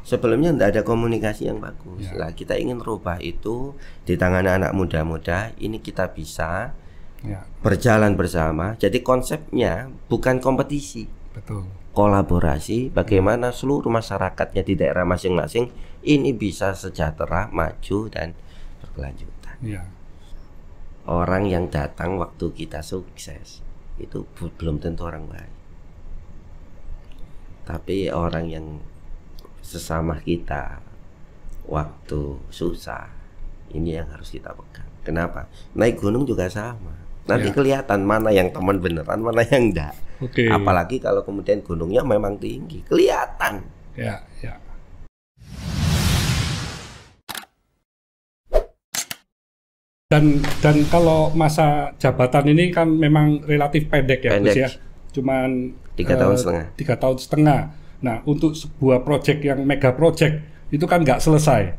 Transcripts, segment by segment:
Sebelumnya tidak ada komunikasi yang bagus. Lah kita ingin rubah itu di tangan anak muda-muda. Ini kita bisa berjalan bersama. Jadi konsepnya bukan kompetisi, betul. Kolaborasi. Bagaimana seluruh masyarakatnya di daerah masing-masing ini bisa sejahtera, maju dan berkelanjutan. Orang yang datang waktu kita sukses itu belum tentu orang baik. Tapi orang yang sesama kita waktu susah, ini yang harus kita pegang. Kenapa? Naik gunung juga sama. Nanti kelihatan mana yang teman beneran, mana yang enggak. Apalagi kalau kemudian gunungnya memang tinggi, kelihatan. Dan kalau masa jabatan ini kan memang relatif pendek ya, Gus ya. Cuman 3 tahun setengah. 3 tahun setengah. Nah, untuk sebuah proyek yang mega proyek itu kan nggak selesai.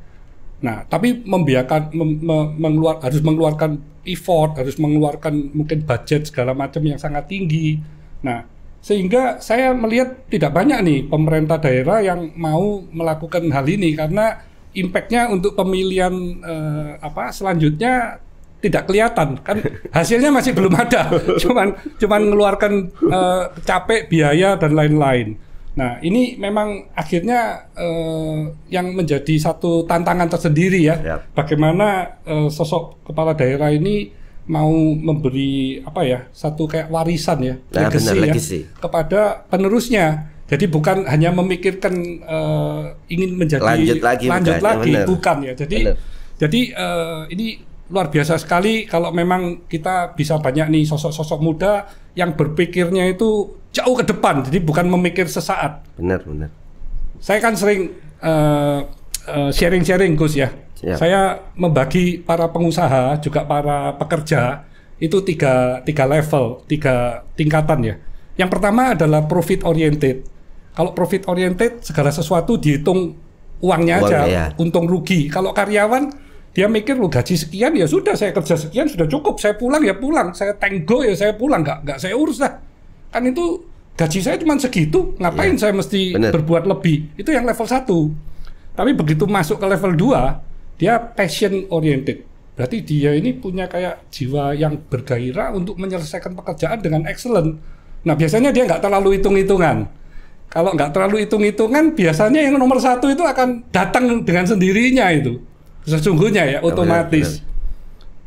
Nah, tapi harus mengeluarkan effort, harus mengeluarkan mungkin budget segala macam yang sangat tinggi. Nah, sehingga saya melihat tidak banyak nih pemerintah daerah yang mau melakukan hal ini karena impact-nya untuk pemilihan selanjutnya tidak kelihatan kan, hasilnya masih belum ada. cuman mengeluarkan capek, biaya dan lain-lain. Nah, ini memang akhirnya yang menjadi satu tantangan tersendiri ya. Bagaimana sosok kepala daerah ini mau memberi satu kayak warisan ya, legacy kepada penerusnya. Jadi bukan hanya memikirkan ingin menjadi lanjut lagi, bukan ya. Jadi ini luar biasa sekali kalau memang kita bisa banyak nih sosok-sosok muda yang berpikirnya itu jauh ke depan, jadi bukan memikir sesaat. Benar. Saya kan sering sharing-sharing, Gus ya. Saya membagi para pengusaha juga para pekerja itu tiga level, 3 tingkatan ya. Yang pertama adalah profit oriented. Kalau profit oriented segala sesuatu dihitung uangnya aja, untung rugi. Kalau karyawan dia mikir lu gaji sekian ya sudah, saya kerja sekian sudah cukup, saya pulang ya pulang, saya tenggo ya saya pulang, nggak saya urus lah. Kan itu gaji saya cuma segitu, ngapain saya mesti berbuat lebih? Itu yang level 1. Tapi begitu masuk ke level 2, dia passion oriented. Berarti dia ini punya kayak jiwa yang bergairah untuk menyelesaikan pekerjaan dengan excellent. Nah, biasanya dia nggak terlalu hitung-hitungan. Kalau nggak terlalu hitung-hitungan, biasanya yang nomor 1 itu akan datang dengan sendirinya itu. Sesungguhnya ya, otomatis.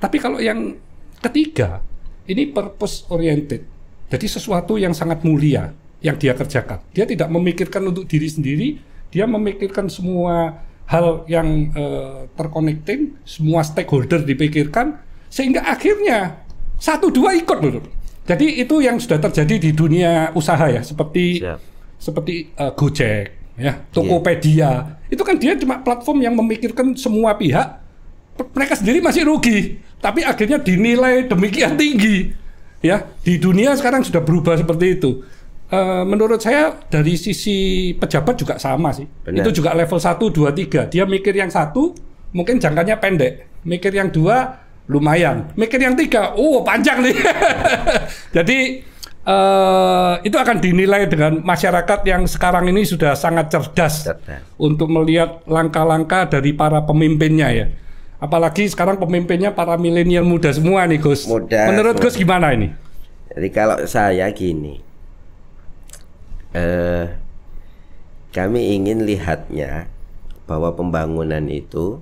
Tapi kalau yang ketiga, ini purpose oriented. Jadi sesuatu yang sangat mulia yang dia kerjakan. Dia tidak memikirkan untuk diri sendiri, dia memikirkan semua hal yang terconnecting, semua stakeholder dipikirkan, sehingga akhirnya 1-2 ikut loh. Jadi itu yang sudah terjadi di dunia usaha ya, seperti Gojek. Ya, Tokopedia, itu kan dia cuma platform yang memikirkan semua pihak, mereka sendiri masih rugi, tapi akhirnya dinilai demikian tinggi. Ya, di dunia sekarang sudah berubah seperti itu. Menurut saya dari sisi pejabat juga sama sih. Benar. Itu juga level 1, 2, 3. Dia mikir yang 1 mungkin jangkanya pendek, mikir yang 2 lumayan, mikir yang 3 panjang nih. Jadi itu akan dinilai dengan masyarakat yang sekarang ini sudah sangat cerdas untuk melihat langkah-langkah dari para pemimpinnya ya. Apalagi sekarang pemimpinnya para milenial muda semua nih, Gus. Menurut Gus gimana ini? Jadi kalau saya gini, kami ingin lihatnya bahwa pembangunan itu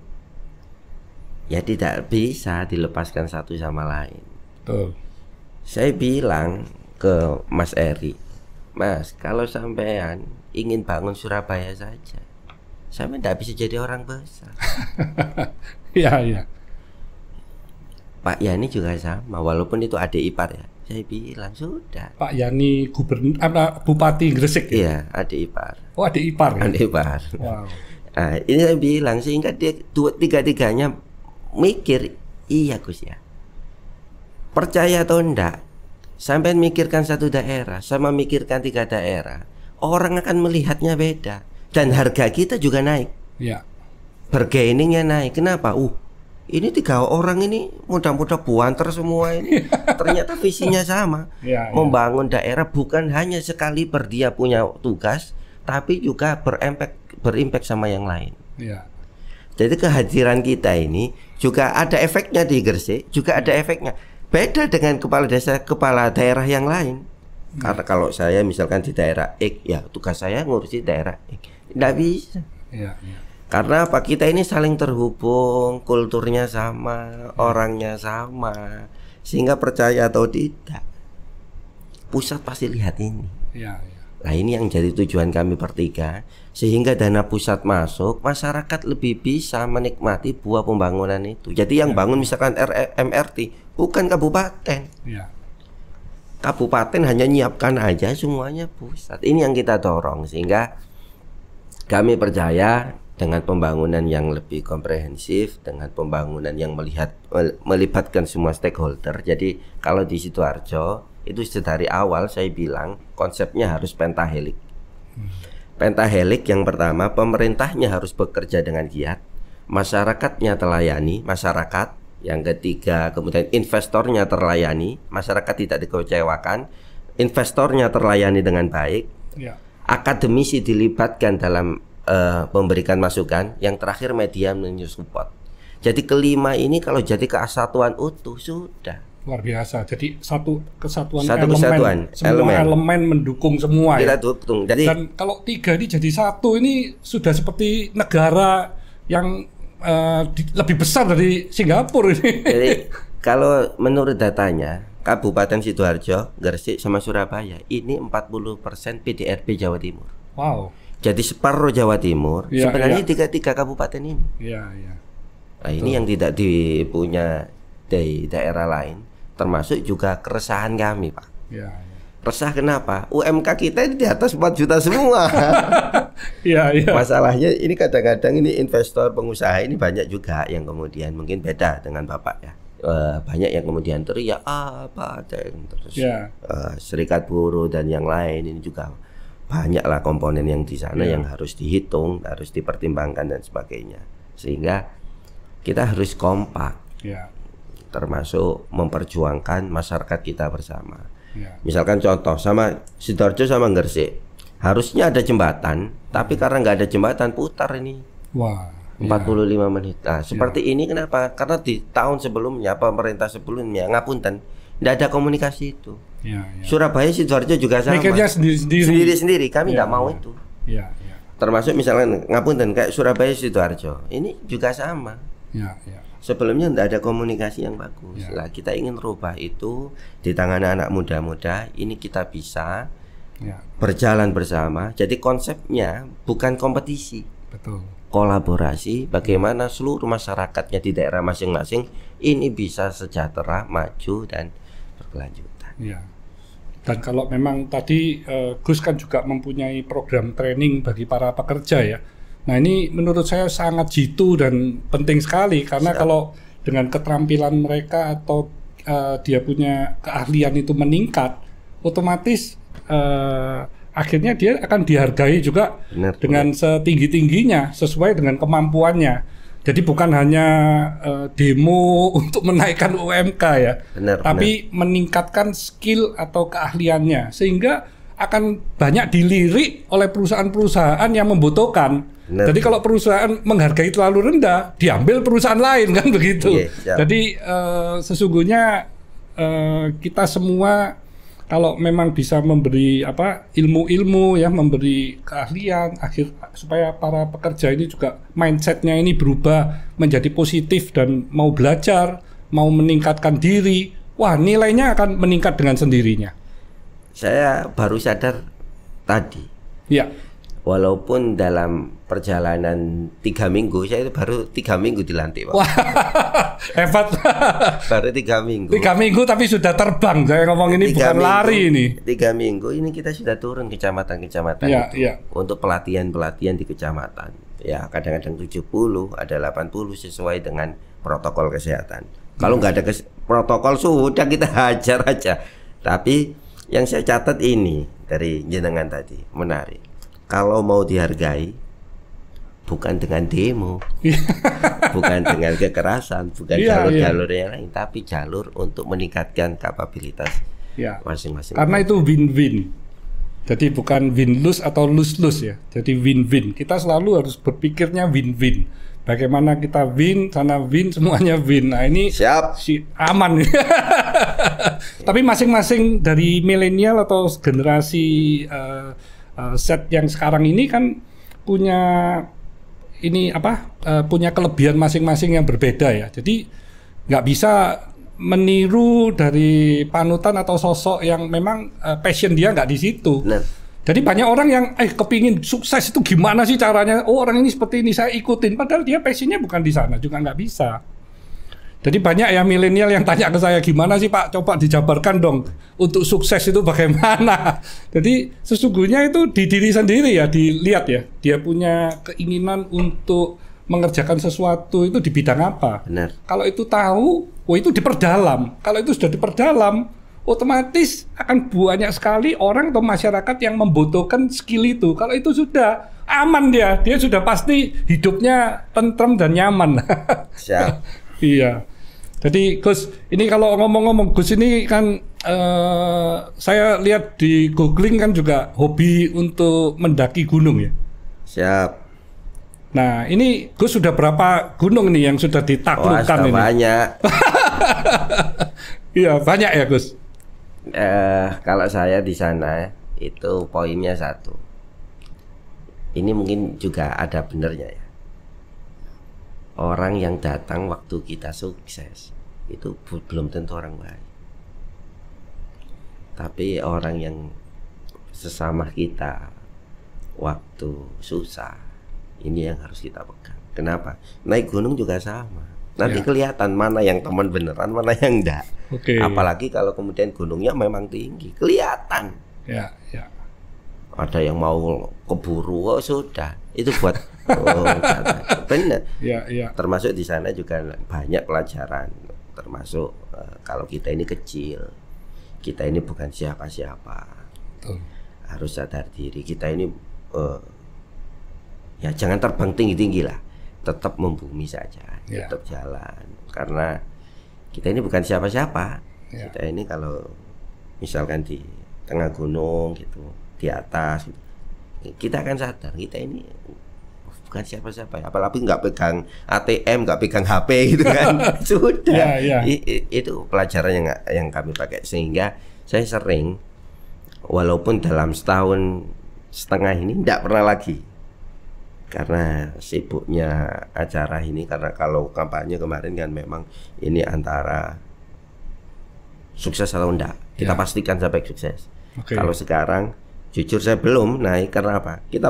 ya tidak bisa dilepaskan satu sama lain. Saya bilang ke Mas Eri, Mas, kalau sampean ingin bangun Surabaya saja, sampean tidak bisa jadi orang besar. Iya. Pak Yani juga sama, walaupun itu adik ipar ya. Saya bilang sudah. Pak Yani Bupati Gresik ya? Iya, adik ipar. Oh, adik ipar. Adik ipar. Wow. Nah, ini saya bilang sehingga dia tiga-tiganya mikir, iya Gus ya. Percaya atau enggak? Sampai mikirkan satu daerah sama mikirkan 3 daerah, orang akan melihatnya beda dan harga kita juga naik. Ya. Bargainingnya naik. Kenapa? Ini 3 orang ini mudah-mudah buanter semua ini. Ternyata visinya sama. Membangun daerah bukan hanya sekali dia punya tugas, tapi juga berimpact berimpact sama yang lain. Ya. Jadi kehadiran kita ini juga ada efeknya di Gresik, juga ada efeknya. Beda dengan kepala desa, kepala daerah yang lain. Karena kalau saya misalkan di daerah X, ya tugas saya ngurusi daerah X. Tidak bisa. Ya. Karena apa? Kita ini saling terhubung, kulturnya sama, orangnya sama, sehingga percaya atau tidak, pusat pasti lihat ini. Ya. Nah ini yang jadi tujuan kami bertiga, sehingga dana pusat masuk, masyarakat lebih bisa menikmati buah pembangunan itu. Jadi yang bangun misalkan MRT bukan kabupaten. Ya. Kabupaten hanya nyiapkan aja, semuanya pusat. Ini yang kita dorong, sehingga kami percaya dengan pembangunan yang lebih komprehensif, dengan pembangunan yang melibatkan semua stakeholder. Jadi kalau di Sidoarjo itu dari awal saya bilang konsepnya harus pentahelik. Pentahelik yang pertama, pemerintahnya harus bekerja dengan giat, masyarakatnya terlayani, masyarakat. Yang ketiga, kemudian investornya terlayani, masyarakat tidak dikecewakan, investornya terlayani dengan baik. Ya. Akademisi dilibatkan dalam memberikan masukan. Yang terakhir, media menyupport. Jadi kelima ini kalau jadi kesatuan utuh sudah luar biasa. Jadi satu kesatuan elemen mendukung semua. Kita ya. Dukung. Jadi, dan kalau tiga ini jadi satu, ini sudah seperti negara yang lebih besar dari Singapura ini. Jadi kalau menurut datanya Kabupaten Sidoarjo, Gresik sama Surabaya ini 40% PDRB Jawa Timur. Wow. Jadi separuh Jawa Timur ya, sebenarnya tiga kabupaten ini. Iya. Nah ini yang tidak dipunya dari daerah lain, termasuk juga keresahan kami, Pak. Iya. Resah kenapa? UMK kita di atas 4 juta semua. Iya. Masalahnya ini kadang-kadang ini investor pengusaha ini banyak juga yang kemudian mungkin beda dengan Bapak ya. Banyak yang kemudian teriak apa terus serikat buruh dan yang lain ini juga banyaklah komponen yang di sana yang harus dihitung, harus dipertimbangkan dan sebagainya. Sehingga kita harus kompak. Termasuk memperjuangkan masyarakat kita bersama. Misalkan contoh sama Sidoarjo sama Gresik, harusnya ada jembatan, tapi karena nggak ada jembatan putar ini. Wah. 45 menit. Nah, seperti ini kenapa? Karena di tahun sebelumnya, pemerintah sebelumnya, ngapunten, tidak ada komunikasi itu. Surabaya, Sidoarjo juga sama. Mikirnya sendiri-sendiri. Kami nggak mau itu. Termasuk misalnya ngapunten kayak Surabaya, Sidoarjo, ini juga sama. Sebelumnya tidak ada komunikasi yang bagus. Lah kita ingin rubah itu di tangan anak muda-muda. Ini kita bisa berjalan bersama. Jadi konsepnya bukan kompetisi. Betul. Kolaborasi. Bagaimana seluruh masyarakatnya di daerah masing-masing ini bisa sejahtera, maju dan berkelanjutan. Dan kalau memang tadi Gus kan juga mempunyai program training bagi para pekerja ya. Nah ini menurut saya sangat jitu dan penting sekali karena kalau dengan keterampilan mereka atau dia punya keahlian itu meningkat, otomatis akhirnya dia akan dihargai juga dengan setinggi-tingginya sesuai dengan kemampuannya. Jadi bukan hanya demo untuk menaikkan UMK ya, tapi meningkatkan skill atau keahliannya sehingga akan banyak dilirik oleh perusahaan-perurusahaan yang membutuhkan. Jadi kalau perusahaan menghargai terlalu rendah, diambil perusahaan lain kan begitu. Jadi sesungguhnya kita semua kalau memang bisa memberi ilmu-ilmu ya, memberi keahlian supaya para pekerja ini juga mindsetnya ini berubah menjadi positif dan mau belajar, mau meningkatkan diri, wah nilainya akan meningkat dengan sendirinya. Saya baru sadar tadi. Walaupun dalam perjalanan 3 minggu, saya itu baru 3 minggu dilantik, Pak. Wah, hebat. Baru 3 minggu. 3 minggu tapi sudah terbang. Saya ngomong ini bukan minggu, lari ini. 3 minggu ini kita sudah turun kecamatan-kecamatan untuk pelatihan-pelatihan di kecamatan. Ya, kadang-kadang 70, ada 80 sesuai dengan protokol kesehatan. Kalau nggak ada protokol sudah kita hajar aja. Tapi yang saya catat ini dari jenengan tadi menarik. Kalau mau dihargai bukan dengan demo, bukan dengan kekerasan, bukan jalur-jalur yang lain, tapi jalur untuk meningkatkan kapabilitas masing-masing. Karena itu win-win. Jadi bukan win-lose atau lose-lose ya. Jadi win-win. Kita selalu harus berpikirnya win-win. Bagaimana kita win, sana win, semuanya win. Nah ini siap, aman. Tapi masing-masing dari milenial atau generasi set yang sekarang ini kan punya punya kelebihan masing-masing yang berbeda ya. Jadi nggak bisa meniru dari panutan atau sosok yang memang passion dia nggak di situ. Nah. Jadi banyak orang yang kepingin sukses itu gimana sih caranya? Oh orang ini seperti ini saya ikutin. Padahal dia passionnya bukan di sana, juga nggak bisa. Jadi banyak ya milenial yang tanya ke saya, gimana sih Pak? Coba dijabarkan dong untuk sukses itu bagaimana? Jadi sesungguhnya itu di diri sendiri ya, dilihat ya. Dia punya keinginan untuk mengerjakan sesuatu itu di bidang apa. Benar. Kalau itu tahu, itu diperdalam. Kalau itu sudah diperdalam, otomatis akan banyak sekali orang atau masyarakat yang membutuhkan skill itu. Kalau itu sudah aman dia sudah pasti hidupnya tentrem dan nyaman. Siap. Iya. Jadi Gus, ini kalau ngomong-ngomong Gus ini kan saya lihat di googling kan juga hobi untuk mendaki gunung ya. Siap. Nah, ini Gus sudah berapa gunung nih yang sudah ditaklukkan ini? Banyak. Iya, banyak ya, Gus. Kalau saya di sana itu poinnya satu. Ini mungkin juga ada benernya ya. Orang yang datang waktu kita sukses itu belum tentu orang baik. Tapi orang yang sesama kita waktu susah, ini yang harus kita pegang. Kenapa? Naik gunung juga sama. Nanti kelihatan mana yang teman beneran, mana yang enggak. Apalagi kalau kemudian gunungnya memang tinggi, kelihatan. Ya. Ada yang mau keburu, sudah. Itu buat benar. Ya. Termasuk di sana juga banyak pelajaran. Termasuk kalau kita ini kecil, kita ini bukan siapa-siapa. Harus sadar diri. Kita ini ya jangan terbang tinggi-tinggi lah, tetap membumi saja, tetap jalan, karena kita ini bukan siapa-siapa. Kita ini kalau misalkan di tengah gunung gitu, di atas gitu, kita akan sadar kita ini bukan siapa-siapa, apalagi nggak pegang ATM, nggak pegang HP gitu kan. Sudah. Itu pelajaran yang kami pakai, sehingga saya sering, walaupun dalam setahun setengah ini nggak pernah lagi, karena sibuknya acara ini. Karena kalau kampanye kemarin kan memang ini antara sukses atau enggak, kita pastikan sampai sukses. Kalau sekarang jujur saya belum naik, karena apa? Kita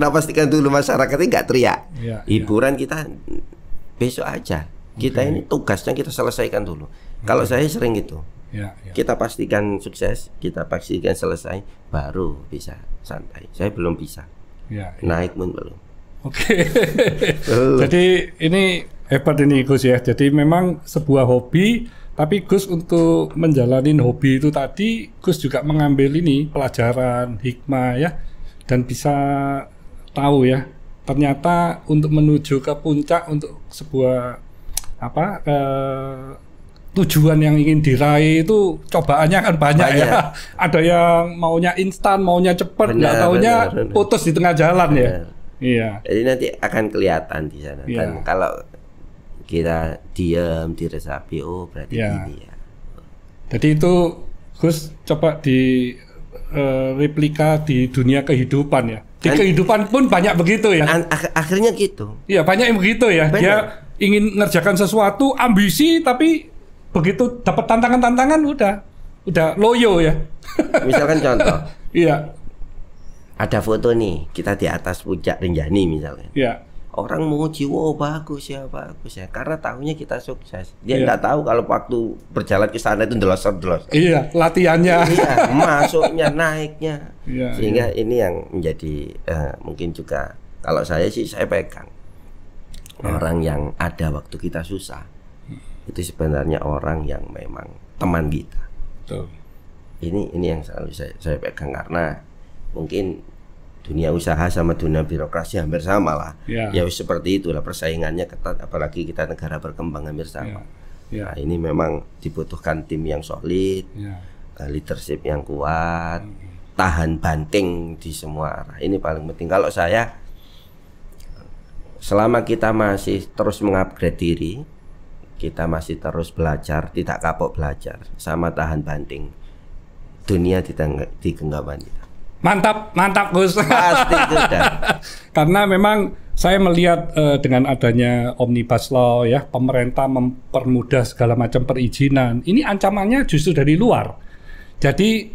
pastikan dulu masyarakat ini nggak teriak. Hiburan kita besok aja. Kita ini tugasnya kita selesaikan dulu. Kalau saya sering gitu. Kita pastikan sukses, kita pastikan selesai, baru bisa santai. Saya belum bisa. Naik pun belum. Jadi ini hebat ini Gus ya. Jadi memang sebuah hobi, tapi Gus untuk menjalanin hobi itu tadi, Gus juga mengambil ini pelajaran, hikmah ya, dan bisa tahu ya, ternyata untuk menuju ke puncak, untuk sebuah tujuan yang ingin diraih itu cobaannya kan banyak. Ya. Ada yang maunya instan, maunya cepat, nggak taunya putus di tengah jalan. Ya. Jadi nanti akan kelihatan di sana. Dan kalau kita diam, diresapi, berarti ini ya. Jadi itu Gus coba di replika di dunia kehidupan ya. Di kehidupan pun banyak begitu ya. Akhirnya gitu. Iya, banyak yang begitu ya. Benar. Dia ingin ngerjakan sesuatu, ambisi, tapi begitu dapat tantangan-tantangan udah loyo ya. Misalkan contoh. Iya. Ada foto nih, kita di atas puncak Rinjani misalnya. Iya. Orang menguji, bagus ya. Karena tahunya kita sukses. Dia nggak tahu kalau waktu berjalan ke sana itu delos-delos. Iya, latihannya. Iya, masuknya, naiknya. Sehingga ini yang menjadi mungkin juga, kalau saya sih saya pegang. Orang yang ada waktu kita susah, itu sebenarnya orang yang memang teman kita. Betul. Ini yang selalu saya pegang, karena mungkin dunia usaha sama dunia birokrasi hampir sama lah. Ya seperti itulah, persaingannya ketat, apalagi kita negara berkembang hampir sama. Nah, ini memang dibutuhkan tim yang solid, leadership yang kuat, tahan banting di semua arah. Ini paling penting. Kalau saya, selama kita masih terus mengupgrade diri, kita masih terus belajar, tidak kapok belajar, sama tahan banting, dunia di genggaman kita. Mantap Gus. Pasti sudah. Karena memang saya melihat dengan adanya Omnibus Law ya, pemerintah mempermudah segala macam perizinan. Ini ancamannya justru dari luar. Jadi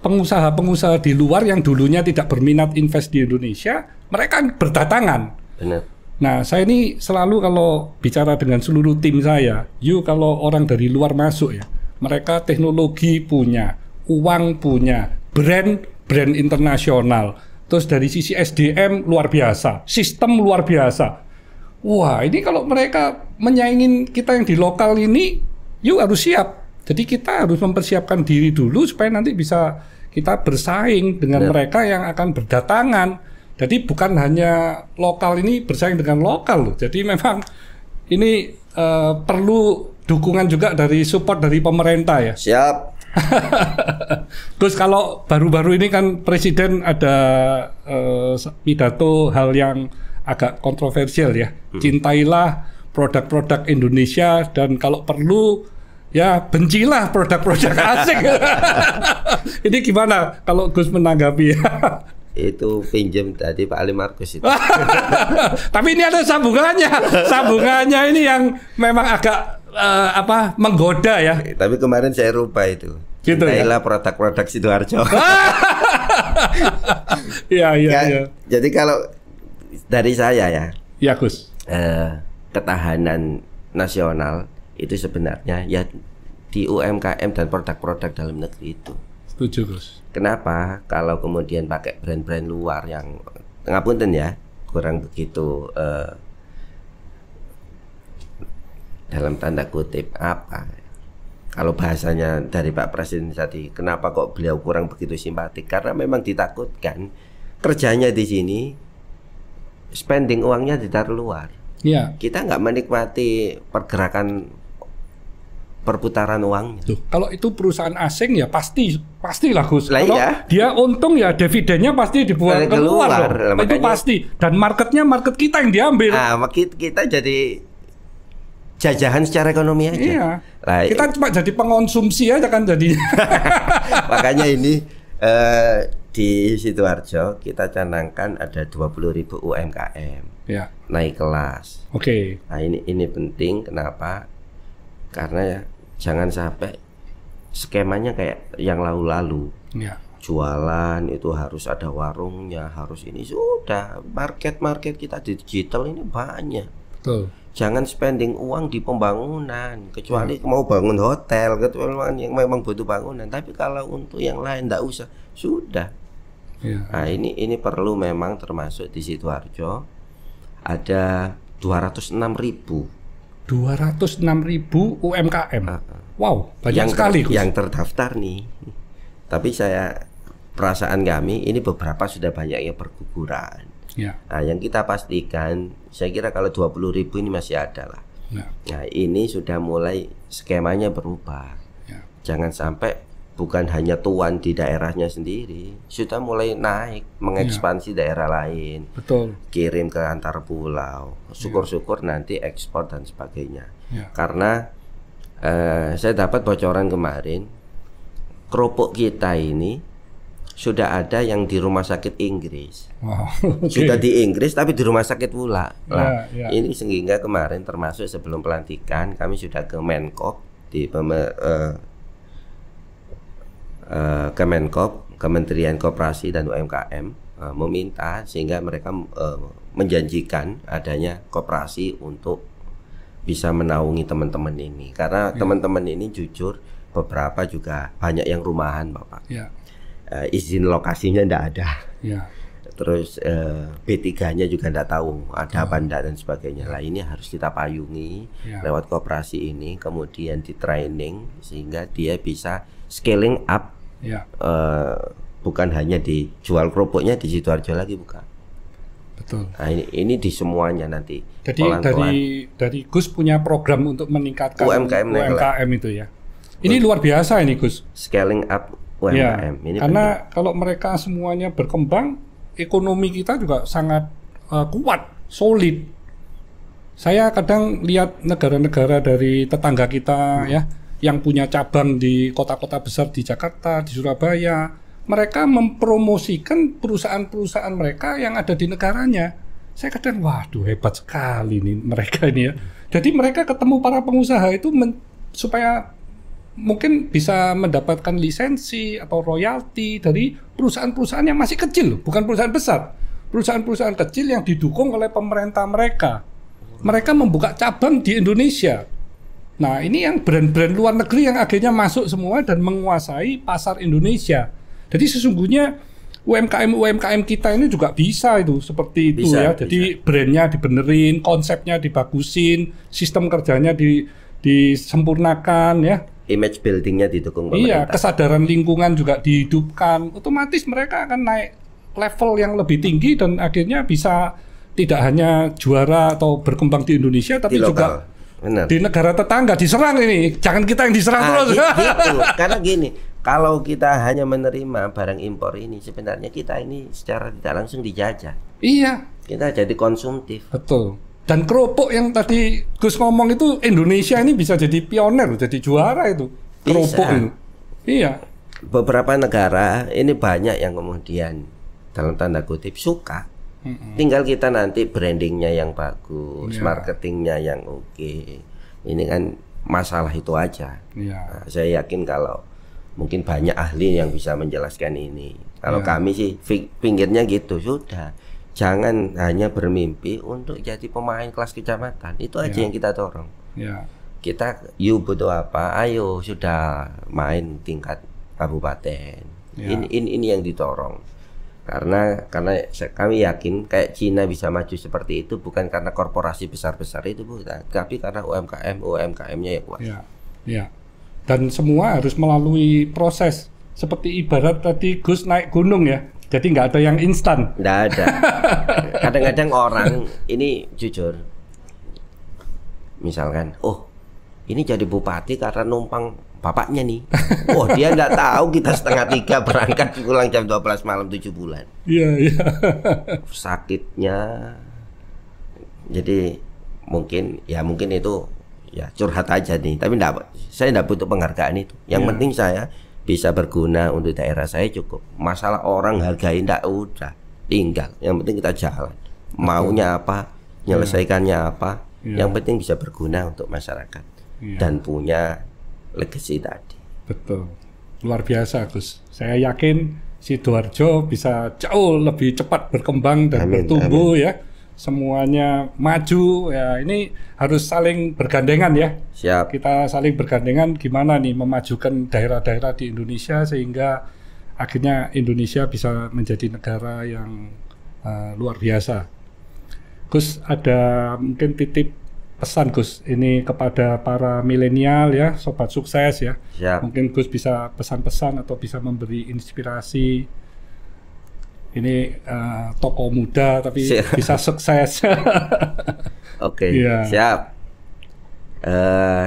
pengusaha-pengusaha di luar yang dulunya tidak berminat invest di Indonesia, mereka berdatangan. Benar. Nah, saya ini selalu kalau bicara dengan seluruh tim saya, kalau orang dari luar masuk ya, mereka teknologi punya, uang punya, brand internasional, terus dari sisi SDM luar biasa, sistem luar biasa. Wah, ini kalau mereka menyaingin kita yang di lokal ini, harus siap. Jadi kita harus mempersiapkan diri dulu supaya nanti bisa kita bersaing dengan mereka yang akan berdatangan. Jadi bukan hanya lokal ini bersaing dengan lokal loh. Jadi memang ini perlu dukungan juga dari support dari pemerintah ya. Siap. Terus kalau baru-baru ini kan Presiden ada pidato hal yang agak kontroversial ya. Cintailah produk-produk Indonesia dan kalau perlu ya bencilah produk-produk asing. Ini gimana kalau Gus menanggapi ya? Itu pinjam tadi Pak Ali Markus itu. Tapi ini ada sambungannya ini yang memang agak menggoda ya. Tapi kemarin saya rubah itu. Gitu Cintailah ya? produk-produk Sidoarjo. Iya. Jadi kalau dari saya ya, Gus. Ketahanan nasional itu sebenarnya ya di UMKM dan produk-produk dalam negeri itu. Setuju Gus. Kenapa kalau kemudian pakai brand-brand luar yang ngapunten ya, kurang begitu dalam tanda kutip kalau bahasanya dari Pak Presiden tadi, kenapa kok beliau kurang begitu simpatik? Karena memang ditakutkan kerjanya di sini, spending uangnya ditaruh luar. Ya. Kita nggak menikmati pergerakan perputaran uangnya. Tuh, kalau itu perusahaan asing ya pastilah Gus. Lah kalau iya. dia untung ya dividennya pasti dibuat keluar loh. Itu pasti. Dan market kita yang diambil. Kita jadi jajahan secara ekonomi aja. Iya. Nah, kita cuma jadi pengonsumsi aja kan jadi. Makanya ini di Sidoarjo kita canangkan ada 20.000 UMKM. Ya. Naik kelas. Oke. Nah, ini penting kenapa? Karena ya jangan sampai skemanya kayak yang lalu-lalu. Ya. Jualan itu harus ada warungnya, harus ini sudah market kita di digital ini banyak. Betul. Jangan spending uang di pembangunan, kecuali mau bangun hotel, kecuali yang memang butuh bangunan. Tapi kalau untuk yang lain enggak usah, sudah. Ya. Nah, ini perlu memang termasuk di Sidoarjo ada 206.000 UMKM. Wow, banyak sekali Gus. Yang terdaftar nih. Tapi perasaan kami ini beberapa sudah banyak yang berguguran. Ya. Nah, yang kita pastikan, saya kira kalau 20.000 ini masih ada lah. Ya. Nah, ini sudah mulai skemanya berubah. Ya. Jangan sampai bukan hanya tuan di daerahnya sendiri, sudah mulai naik, mengekspansi daerah lain. Betul. Kirim ke antar pulau. Syukur-syukur nanti ekspor dan sebagainya. Ya. Karena saya dapat bocoran kemarin, kerupuk kita ini sudah ada yang di rumah sakit Inggris. Wow, okay. Sudah di Inggris tapi di rumah sakit pula. Nah, ya. ini sehingga kemarin termasuk sebelum pelantikan kami sudah ke Menkop di Kemenkop, Kementerian Koperasi dan UMKM meminta sehingga mereka menjanjikan adanya koperasi untuk bisa menaungi teman-teman ini. Karena teman-teman ini jujur beberapa juga banyak yang rumahan, Bapak. Ya. Izin lokasinya enggak ada. Ya. Terus B3-nya juga enggak tahu ada apa enggak dan sebagainya. Lah ini harus kita payungi lewat koperasi ini, kemudian di training sehingga dia bisa scaling up. Ya. Bukan hanya dijual kerupuknya di Sidoarjo lagi, bukan. Betul. Nah, ini di semuanya nanti. Jadi dari Gus punya program untuk meningkatkan UMKM itu ya. Ini luar biasa ini Gus. Scaling up UMKM. Ini karena penting. Kalau mereka semuanya berkembang, ekonomi kita juga sangat kuat, solid. Saya kadang lihat negara-negara dari tetangga kita ya, yang punya cabang di kota-kota besar di Jakarta, di Surabaya, mereka mempromosikan perusahaan-perusahaan mereka yang ada di negaranya. Saya kadang, waduh hebat sekali nih mereka ini ya. Jadi mereka ketemu para pengusaha itu supaya mungkin bisa mendapatkan lisensi atau royalti dari perusahaan-perusahaan yang masih kecil, bukan perusahaan besar. Perusahaan-perusahaan kecil yang didukung oleh pemerintah mereka. Mereka membuka cabang di Indonesia. Nah, ini yang brand-brand luar negeri yang akhirnya masuk semua dan menguasai pasar Indonesia. Jadi sesungguhnya UMKM kita ini juga bisa itu seperti itu ya. Jadi brandnya dibenerin, konsepnya dibagusin, sistem kerjanya disempurnakan ya. Image buildingnya didukung pemerintah. Iya, kesadaran lingkungan juga dihidupkan. Otomatis mereka akan naik level yang lebih tinggi dan akhirnya bisa tidak hanya juara atau berkembang di Indonesia, tapi juga di negara tetangga diserang ini. Jangan kita yang diserang terus. Gitu. Karena gini, kalau kita hanya menerima barang impor ini, sebenarnya kita ini secara tidak langsung dijajah. Iya. Kita jadi konsumtif. Betul. Dan kerupuk yang tadi Gus ngomong itu, Indonesia ini bisa jadi pioner, jadi juara itu. Kerupuk itu. Iya. Beberapa negara ini banyak yang kemudian dalam tanda kutip suka. Tinggal kita nanti brandingnya yang bagus, marketingnya yang oke. Ini kan masalah itu aja. Nah, saya yakin kalau mungkin banyak ahli yang bisa menjelaskan ini. Kalau kami sih pinggirnya gitu, sudah. Jangan hanya bermimpi untuk jadi pemain kelas kecamatan. Itu aja yang kita dorong. Kita butuh apa? Ayo sudah main tingkat kabupaten. Ini yang didorong. Karena kami yakin kayak Cina bisa maju seperti itu bukan karena korporasi besar-besar itu, bukan, tapi karena UMKM-nya yang kuat. Ya. Dan semua harus melalui proses. Seperti ibarat tadi Gus naik gunung ya. Jadi nggak ada yang instan. Nggak ada. Kadang-kadang orang ini jujur, misalkan, ini jadi bupati karena numpang bapaknya nih. Dia nggak tahu kita 2:30 berangkat pulang jam 12 malam 7 bulan. Iya. Sakitnya. Jadi mungkin itu ya curhat aja nih. Tapi saya nggak butuh penghargaan itu. Yang penting saya bisa berguna untuk daerah saya cukup. Masalah orang hargain nggak udah, tinggal. Yang penting kita jalan. Maunya apa, menyelesaikannya apa. Yang penting bisa berguna untuk masyarakat dan punya legacy tadi. Betul, luar biasa Gus. Saya yakin Sidoarjo bisa jauh lebih cepat berkembang dan bertumbuh ya. Semuanya maju ya. Ini harus saling bergandengan ya. Siap. Kita saling bergandengan gimana nih memajukan daerah-daerah di Indonesia sehingga akhirnya Indonesia bisa menjadi negara yang luar biasa. Gus, ada mungkin titip pesan Gus ini kepada para milenial ya, sobat sukses ya. Siap. Mungkin Gus bisa pesan-pesan atau bisa memberi inspirasi. Ini tokoh muda tapi bisa sukses. Oke. Siap.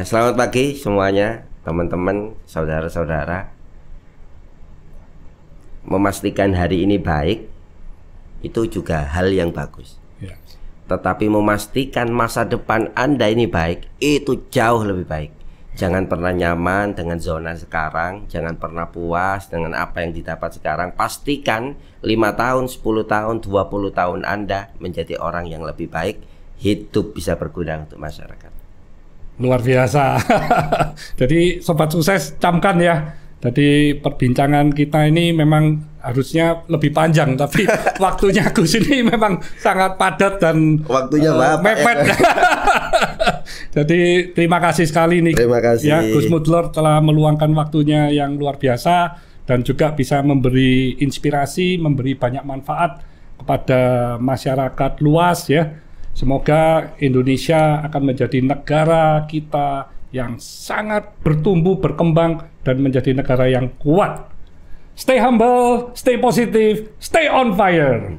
Selamat pagi semuanya, teman-teman, saudara-saudara. Memastikan hari ini baik itu juga hal yang bagus. Tetapi memastikan masa depan Anda ini baik, itu jauh lebih baik. Jangan pernah nyaman dengan zona sekarang, jangan pernah puas dengan apa yang didapat sekarang. Pastikan 5 tahun, 10 tahun, 20 tahun Anda menjadi orang yang lebih baik, hidup bisa berguna untuk masyarakat. Luar biasa. Jadi sobat sukses, camkan ya. Jadi perbincangan kita ini memang harusnya lebih panjang, tapi waktunya Gus ini memang sangat padat dan waktunya mepet. Jadi terima kasih sekali nih. Terima kasih. Ya, Gus Mudlor telah meluangkan waktunya yang luar biasa dan juga bisa memberi inspirasi, memberi banyak manfaat kepada masyarakat luas ya. Semoga Indonesia akan menjadi negara kita yang sangat bertumbuh, berkembang, dan menjadi negara yang kuat. Stay humble, stay positive, stay on fire.